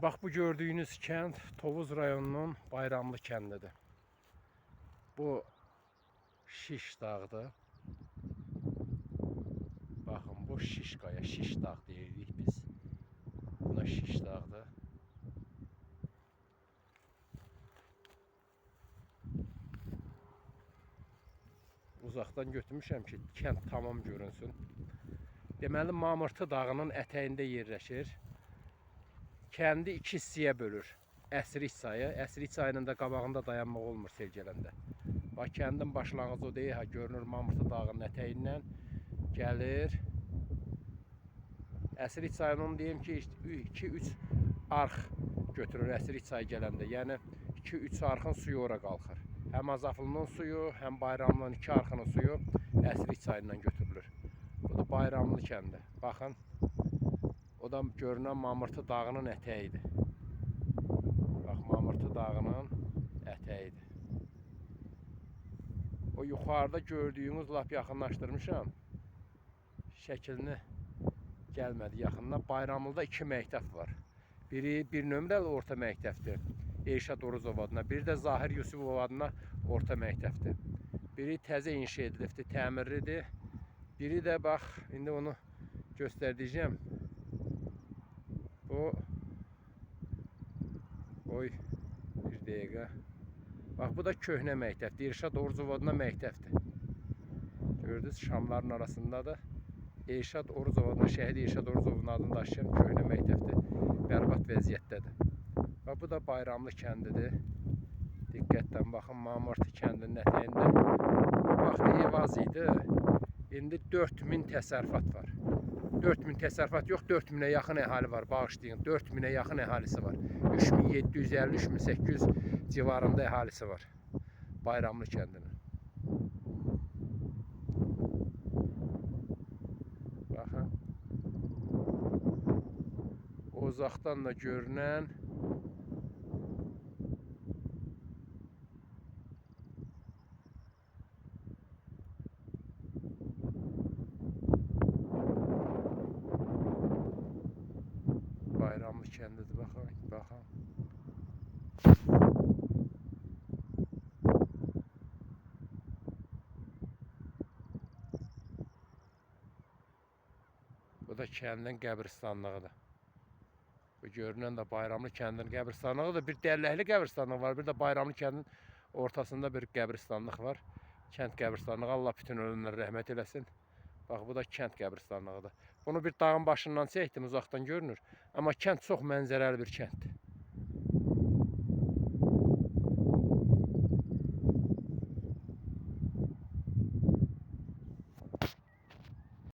Bax bu gördüyünüz kənd Tovuz rayonunun Bayramlı kəndidir. Bu Şiş dağıdır. Baxın bu Şiş qaya, Şiş dağ deyirik biz. Buna Şiş dağıdır. Uzaqdan götürmüşəm ki, kənd tamam görünsün. Deməli Mamırtı dağının ətəyində yerləşir. Kəndi iki hissəyə bölür. Əsrik çayı. Əsrik çayının da qabağında dayanmaq olmur sel gələndə. Bax kəndin başlanğıcı o deyil, görünür Mamırtı dağının ətəyindən gəlir. Əsrik çayının deyim ki, 2-3 arx götürür Əsrik çayı gələndə. Yəni 2-3 arxın suyu ora qalxır. Həm Azaflının suyu, həm Bayramlının 2 arxının suyu Əsrik çayından götürülür. Bu da Bayramlı kəndi. Baxın. O da görünən Mamırtı dağının ətəyidir. Bax, Mamırtı dağının ətəyidir. O yuxarıda gördüyünüz lap yaxınlaşdırmışam. Şəklini gəlmədi yaxından. Bayramlıda 2 məktəb var. Biri 1 nömrəli orta məktəbdir. Elşad Oruzov adına. Biri də Zahir Yusufov adına orta məktəbdir. Biri təzə inşa edilibdir, təmirlidir. Biri də bax, indi onu göstərəcəyəm. Bu oy bir dəqiqə. Bax bu da köhnə məktəbdir. Elşad Oruzov adına məktəbdir. Gördünüz şamların arasındadır. Elşad Oruzov adına, şəhid Elşad Oruzovun adını daşıyan köhnə məktəbdir. Bərbad vəziyyətdədir. Bax bu da Bayramlı kəndidir. Diqqətlə baxın, Mamırtı kəndinin ətəyində. Bu vaxtı Evaz idi. İndi 4000 təsərrüfat var. 4000 təsərrüfat yox, 4000-ə yaxın əhali var, bağışlayın. 4000-ə yaxın əhalisi var. 3750-3800 civarında əhalisi var. Bayramlı kəndinin. Baxın. O uzaqdan da görünən Bayramlı kəndidir, baxın, baxın. Bu da kəndin qəbristanlığıdır. Bu görünən də Bayramlı kəndinin qəbristanlığıdır. Bir Dəlləkli qəbristanlığı var, bir də Bayramlı kəndin ortasında bir qəbristanlıq var. Kənd qəbristanlığı, Allah bütün ölənlərə rəhmət eləsin. Bax, bu da kənd qəbristanlığıdır. Bunu bir dağın başından çəkdim, uzaqdan görünür. Amma kənd çox mənzərəli bir kənddir.